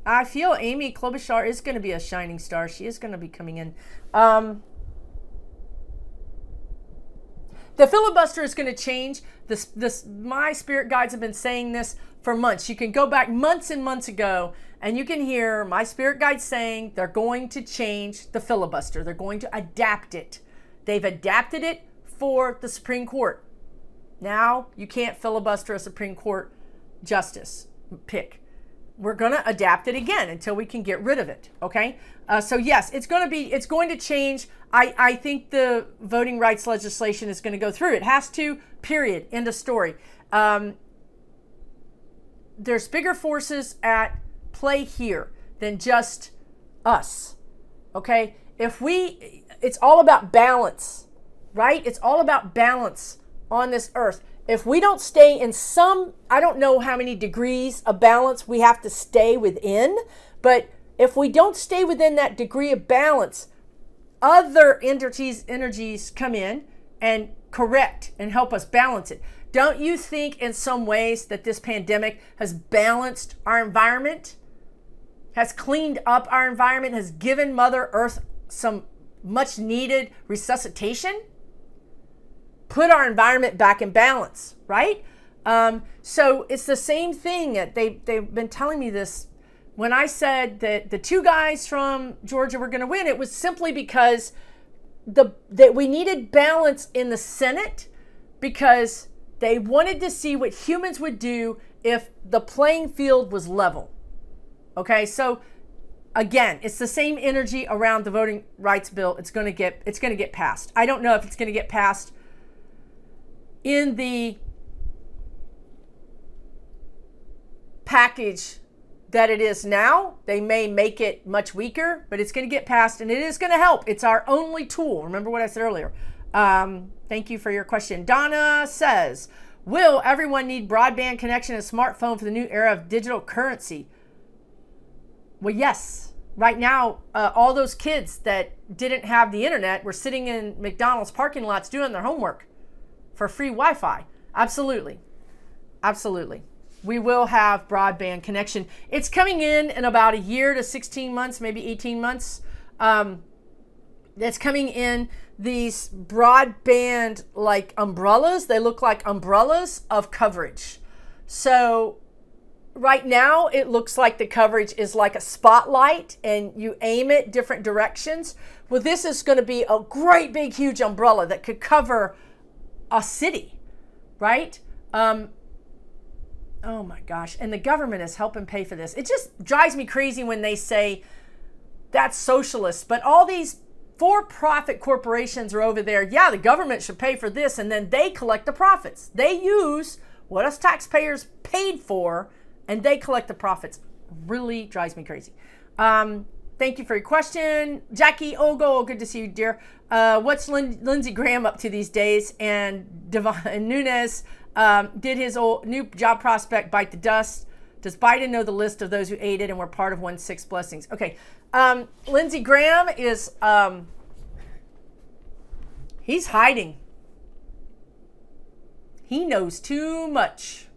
I feel Amy Klobuchar is going to be a shining star. She is going to be coming in. The filibuster is going to change. My spirit guides have been saying this for months. You can go back months and months ago, and you can hear my spirit guides saying they're going to change the filibuster. They're going to adapt it. They've adapted it for the Supreme Court. Now you can't filibuster a Supreme Court justice pick. We're going to adapt it again until we can get rid of it. Okay. So yes, it's going to change. I think the voting rights legislation is going to go through. It has to, period. End of story. There's bigger forces at play here than just us. Okay. It's all about balance, right? It's all about balance on this earth. If we don't stay in I don't know how many degrees of balance we have to stay within, but if we don't stay within that degree of balance, other energies come in and correct and help us balance it. Don't you think in some ways that this pandemic has balanced our environment, has cleaned up our environment, has given Mother Earth some much needed resuscitation? Put our environment back in balance, right? So it's the same thing. They've been telling me this. When I said that the two guys from Georgia were going to win, it was simply because that we needed balance in the Senate, because they wanted to see what humans would do if the playing field was level. Okay, so again, it's the same energy around the voting rights bill. It's going to get passed. I don't know if it's going to get passed in the package that it is now. They may make it much weaker, but it's going to get passed, and it is going to help. It's our only tool. Remember what I said earlier. Thank you for your question. Donna says, will everyone need broadband connection and smartphone for the new era of digital currency? Well, yes. Right now, all those kids that didn't have the internet were sitting in McDonald's parking lots doing their homework for free Wi-Fi. Absolutely. Absolutely. We will have broadband connection. It's coming in about a year to 16 months, maybe 18 months. It's coming in these broadband like umbrellas. They look like umbrellas of coverage. So right now it looks like the coverage is like a spotlight and you aim it different directions. Well, this is going to be a great big huge umbrella that could cover a city, right? Oh my gosh. And the government is helping pay for this. It just drives me crazy when they say that's socialist, but all these for-profit corporations are over there. Yeah, the government should pay for this, and then they collect the profits. They use what us taxpayers paid for, and they collect the profits. Really drives me crazy. Thank you for your question. Jackie Ogle, good to see you, dear. What's Lindsey Graham up to these days? And Nunes did his old new job prospect bite the dust? Does Biden know the list of those who aided and were part of 1/6 blessings? Okay. Lindsey Graham is, he's hiding. He knows too much.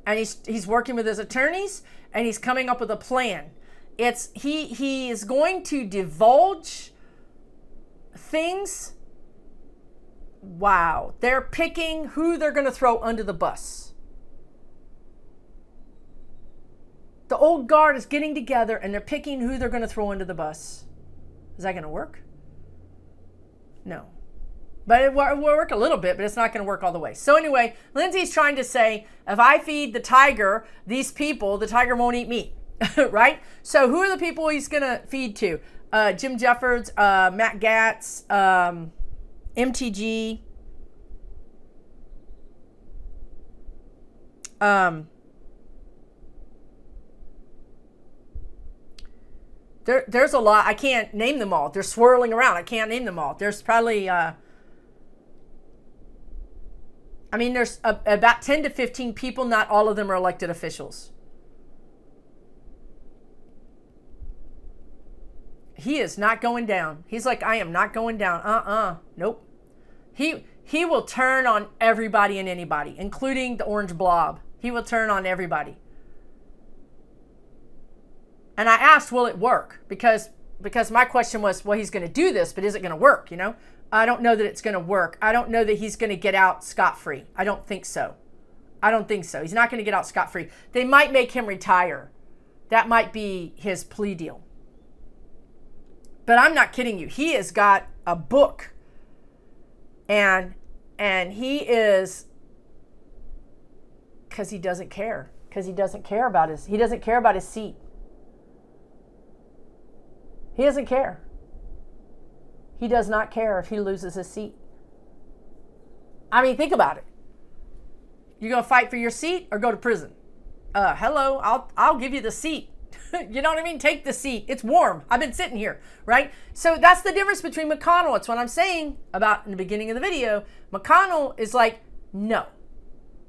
And he's working with his attorneys, and he's coming up with a plan. He is going to divulge things. Wow. They're picking who they're going to throw under the bus. The old guard is getting together and they're picking who they're going to throw under the bus. Is that going to work? No. But it will work a little bit, but it's not going to work all the way. So anyway, Lindsay's trying to say, if I feed the tiger these people, the tiger won't eat me. right? So who are the people he's going to feed to? Jim Jeffords, Matt Gatz, MTG. There's a lot. I can't name them all. They're swirling around. I can't name them all. There's probably, I mean, there's about 10 to 15 people. Not all of them are elected officials. He is not going down. He's like, I am not going down. Nope. He will turn on everybody and anybody, including the orange blob. He will turn on everybody. And I asked, will it work? Because my question was, well, he's going to do this, but is it going to work? You know, I don't know that it's going to work. I don't know that he's going to get out scot-free. I don't think so. I don't think so. He's not going to get out scot-free. They might make him retire. That might be his plea deal. But I'm not kidding you. He has got a book. And he is, because he doesn't care. Because he doesn't care about his seat. He doesn't care. He does not care if he loses his seat. I mean, think about it. You gonna fight for your seat or go to prison? Hello, I'll give you the seat. You know what I mean? Take the seat. It's warm. I've been sitting here, right? So that's the difference between McConnell. It's what I'm saying about in the beginning of the video. McConnell is like, no,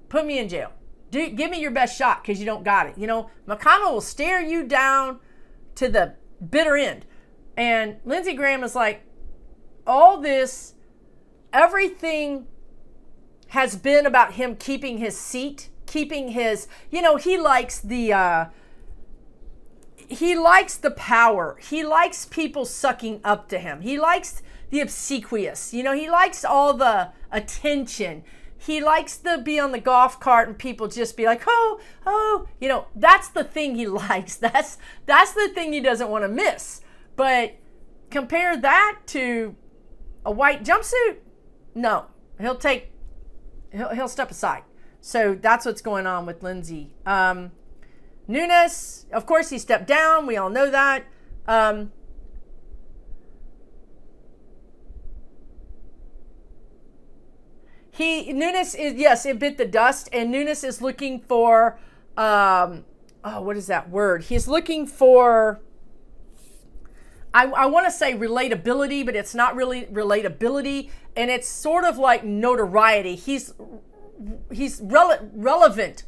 put me in jail. Give me your best shot because you don't got it. You know, McConnell will stare you down to the bitter end. And Lindsey Graham is like, all this, everything has been about him keeping his seat, keeping his, you know, he likes the power. He likes people sucking up to him. He likes the obsequious. You know, he likes all the attention. He likes to be on the golf cart and people just be like, oh, you know, that's the thing he likes. That's the thing he doesn't want to miss. But compare that to a white jumpsuit. No, he'll step aside. So that's what's going on with Lindsey. Nunes, of course, he stepped down. We all know that. Nunes is, yes, it bit the dust, and Nunes is looking for, what is that word? He's looking for, I want to say relatability, but it's not really relatability, and it's sort of like notoriety. He's relevant.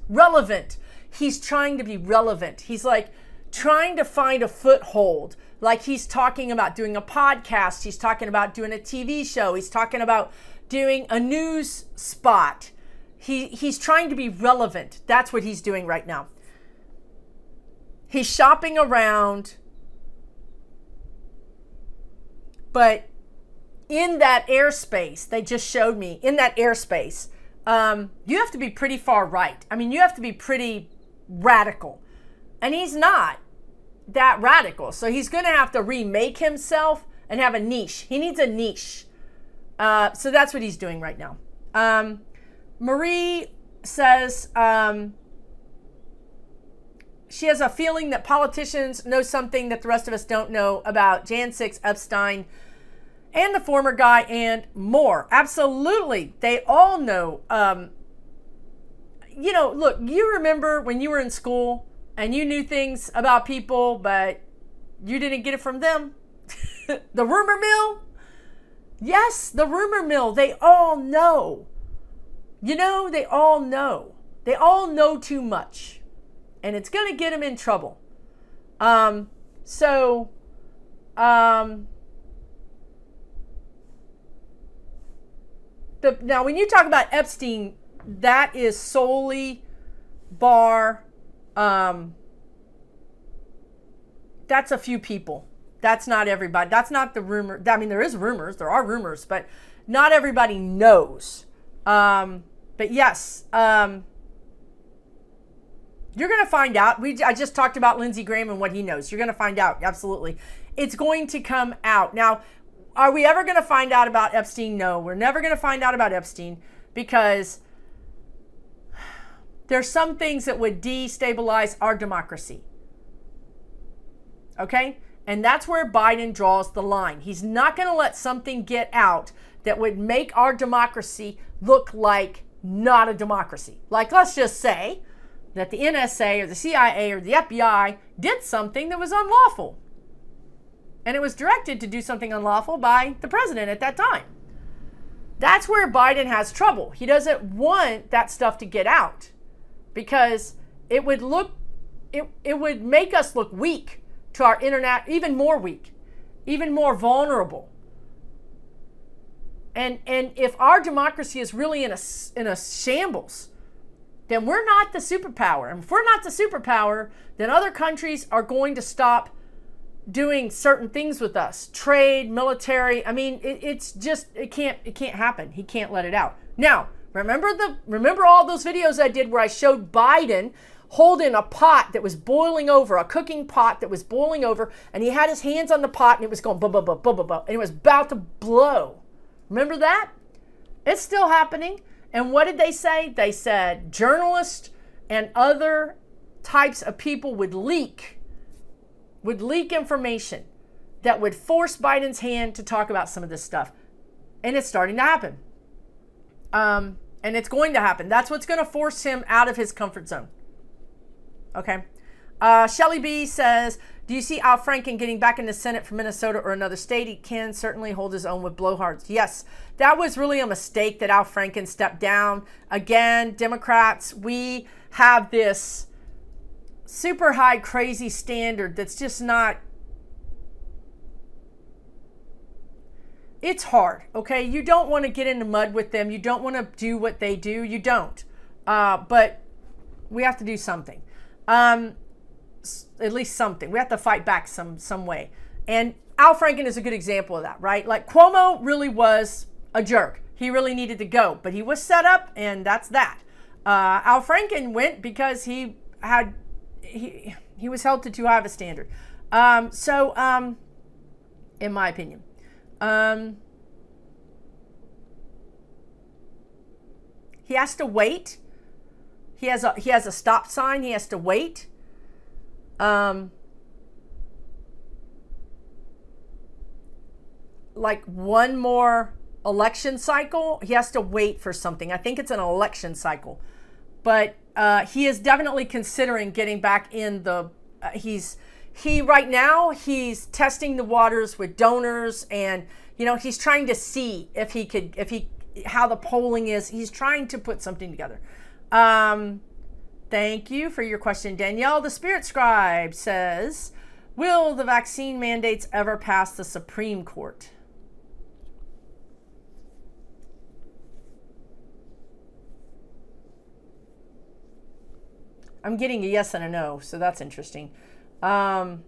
He's trying to be relevant. He's like trying to find a foothold. Like he's talking about doing a podcast. He's talking about doing a TV show. He's talking about doing a news spot. He's trying to be relevant. That's what he's doing right now. He's shopping around. But in that airspace, they just showed me, in that airspace, you have to be pretty far right. I mean, you have to be pretty radical. And he's not that radical. So he's going to have to remake himself and have a niche. He needs a niche. So that's what he's doing right now. Marie says she has a feeling that politicians know something that the rest of us don't know about Jan 6, Epstein, and the former guy, and more. Absolutely. They all know. You know, look, you remember when you were in school and you knew things about people, but you didn't get it from them. The rumor mill. Yes, the rumor mill. They all know. You know, they all know. They all know too much. And it's going to get them in trouble. Now, when you talk about Epstein, that is solely Barr. That's a few people. That's not everybody. That's not the rumor. I mean, there is rumors. There are rumors, but not everybody knows. But yes, you're going to find out. I just talked about Lindsey Graham and what he knows. You're going to find out. Absolutely. It's going to come out. Now, are we ever going to find out about Epstein? No, we're never going to find out about Epstein because there's some things that would destabilize our democracy. Okay? And that's where Biden draws the line. He's not going to let something get out that would make our democracy look like not a democracy. Like, let's just say that the NSA or the CIA or the FBI did something that was unlawful. And it was directed to do something unlawful by the president at that time. That's where Biden has trouble. He doesn't want that stuff to get out because it would make us look weak to our internet, even more weak, even more vulnerable. And if our democracy is really in a shambles, then we're not the superpower. And if we're not the superpower, then other countries are going to stop doing certain things with us. Trade, military. I mean, it can't happen. He can't let it out. Now, remember all those videos I did where I showed Biden holding a pot that was boiling over, a cooking pot that was boiling over, and he had his hands on the pot and it was going blah, blah, blah, blah, blah, blah, and it was about to blow. Remember that? It's still happening. And what did they say? They said journalists and other types of people would leak information that would force Biden's hand to talk about some of this stuff. And it's starting to happen. And it's going to happen. That's what's going to force him out of his comfort zone. Okay. Shelly B says, do you see Al Franken getting back in the Senate for Minnesota or another state? He can certainly hold his own with blowhards. Yes, that was really a mistake that Al Franken stepped down. Again, Democrats, we have this super high crazy standard that's just not, it's hard, okay? You don't want to get in the mud with them. You don't want to do what they do. You don't. But we have to do something. At least something. We have to fight back some way. And Al Franken is a good example of that, right? Like Cuomo really was a jerk. He really needed to go, but he was set up, and that's that. Al Franken went because he was held to too high of a standard. In my opinion, he has to wait. He has a stop sign. He has to wait. Like one more election cycle. He has to wait for something. I think it's an election cycle, but he is definitely considering getting back in the. Right now he's testing the waters with donors, and he's trying to see how the polling is. He's trying to put something together. Thank you for your question, Danielle. The Spirit Scribe says, will the vaccine mandates ever pass the Supreme Court? I'm getting a yes and a no, so that's interesting. You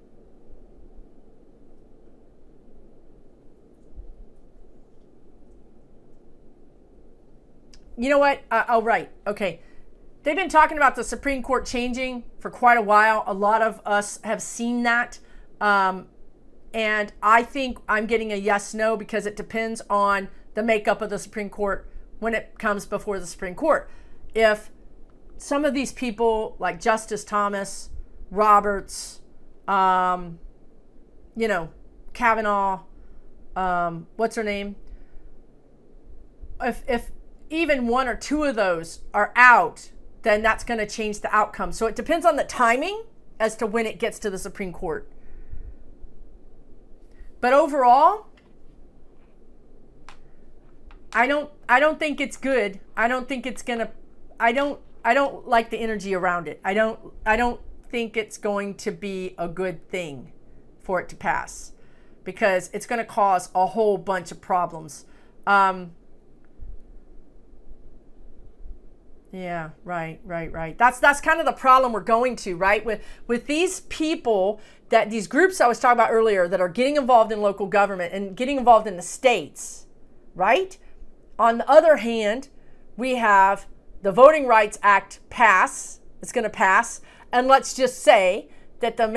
know what? Oh, right. Okay. They've been talking about the Supreme Court changing for quite a while. A lot of us have seen that. And I think I'm getting a yes-no because it depends on the makeup of the Supreme Court when it comes before the Supreme Court. If some of these people like Justice Thomas, Roberts, Kavanaugh, what's her name? If even one or two of those are out, then that's going to change the outcome. So it depends on the timing as to when it gets to the Supreme Court. But overall, I don't think it's good. I don't think it's going to, I don't like the energy around it. I don't think it's going to be a good thing for it to pass because it's going to cause a whole bunch of problems. Yeah, right. That's kind of the problem we're going to, right? With these people, these groups I was talking about earlier that are getting involved in local government and getting involved in the states, right? On the other hand, we have the Voting Rights Act pass. It's going to pass. And let's just say that the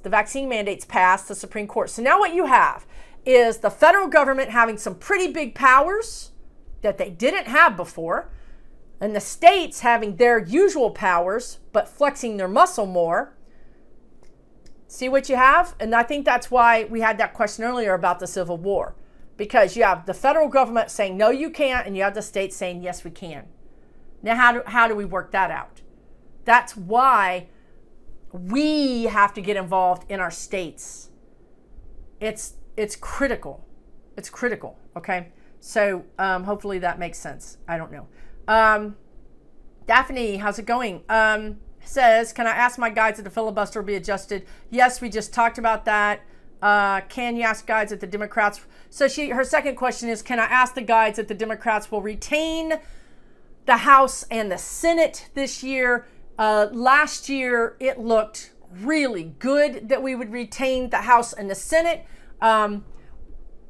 vaccine mandates pass the Supreme Court. So now what you have is the federal government having some pretty big powers that they didn't have before, and the states having their usual powers, but flexing their muscle more. See what you have? And I think that's why we had that question earlier about the Civil War. Because you have the federal government saying, no, you can't, and you have the states saying, yes, we can. Now, how do we work that out? That's why we have to get involved in our states. It's critical. It's critical, okay? So hopefully that makes sense. I don't know. Daphne, how's it going? Says, can I ask my guides if the filibuster will be adjusted? Yes, we just talked about that. Can you ask guides if the Democrats... So her second question is, can I ask the guides if the Democrats will retain the House and the Senate this year? Last year, it looked really good that we would retain the House and the Senate.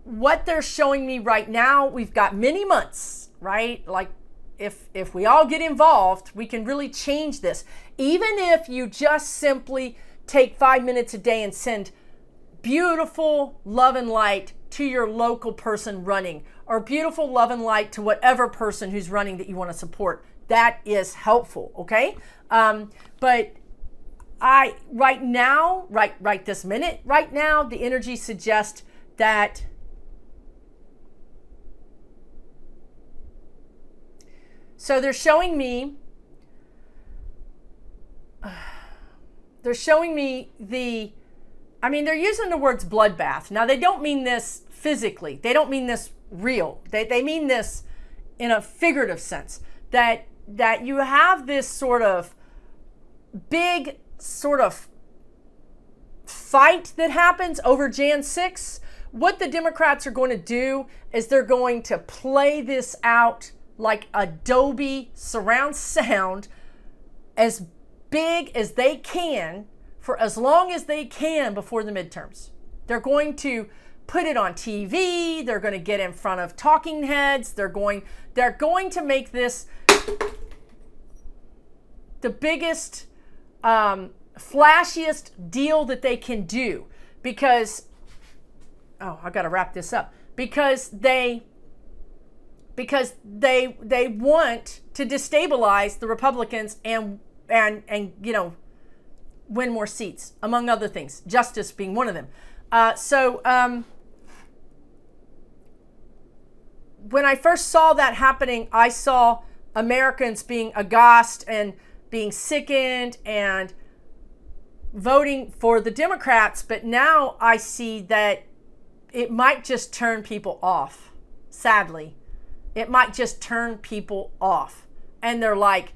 What they're showing me right now, we've got many months, right? Like, if we all get involved, we can really change this. Even if you just simply take 5 minutes a day and send beautiful love and light to your local person running, or beautiful love and light to whatever person who's running that you want to support. That is helpful, okay? But right now, right this minute, right now, the energy suggests that so they're showing me they're using the words bloodbath. Now, they don't mean this physically. They don't mean this real. They mean this in a figurative sense, that you have this sort of big sort of fight that happens over Jan 6. What the Democrats are going to do is they're going to play this out like a Dolby surround sound as big as they can for as long as they can before the midterms. They're going to put it on TV. They're going to get in front of talking heads. They're going to make this the biggest, flashiest deal that they can do, because, oh, I got to wrap this up, because they want to destabilize the Republicans and you know, win more seats, among other things, justice being one of them. When I first saw that happening, I saw Americans being aghast and being sickened and voting for the Democrats. But now I see that it might just turn people off. Sadly, it might just turn people off. And they're like,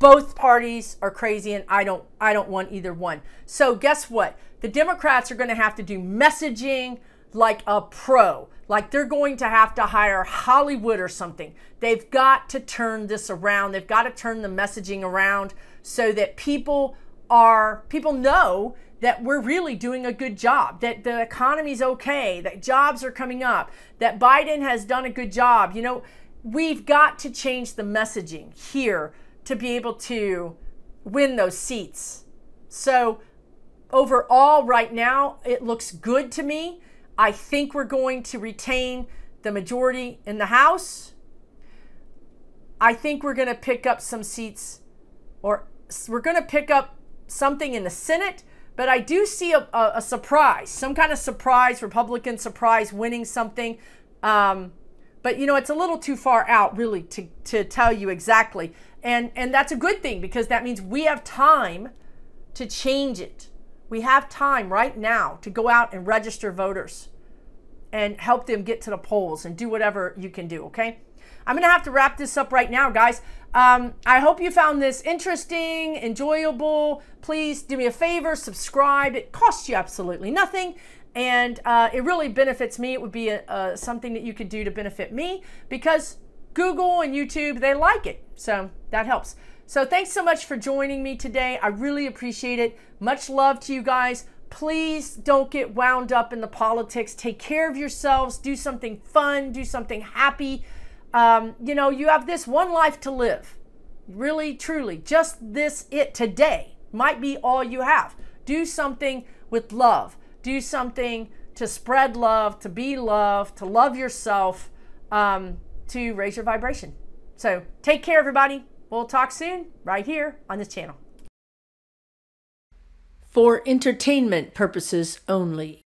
both parties are crazy and I don't want either one. So guess what? The Democrats are going to have to do messaging like a pro. Like they're going to have to hire Hollywood or something. They've got to turn this around. They've got to turn the messaging around so that people know that we're really doing a good job, that the economy's okay, that jobs are coming up, that Biden has done a good job. You know, we've got to change the messaging here to be able to win those seats. So overall, right now, it looks good to me. I think we're going to retain the majority in the House. I think we're going to pick up some seats, or we're going to pick up something in the Senate. But I do see a surprise, some kind of surprise, Republican surprise winning something. But, you know, it's a little too far out, really, to tell you exactly. And that's a good thing, because that means we have time to change it. We have time right now to go out and register voters and help them get to the polls and do whatever you can do, okay? I'm going to have to wrap this up right now, guys. I hope you found this interesting, enjoyable. Please do me a favor, subscribe. It costs you absolutely nothing. And it really benefits me. It would be something that you could do to benefit me, because Google and YouTube, they like it. So that helps. So thanks so much for joining me today. I really appreciate it. Much love to you guys. Please don't get wound up in the politics. Take care of yourselves. Do something fun. Do something happy. You know, you have this one life to live. Really, truly, just it today might be all you have. Do something with love. Do something to spread love, to be loved, to love yourself, to raise your vibration. So take care, everybody. We'll talk soon right here on this channel. for entertainment purposes only.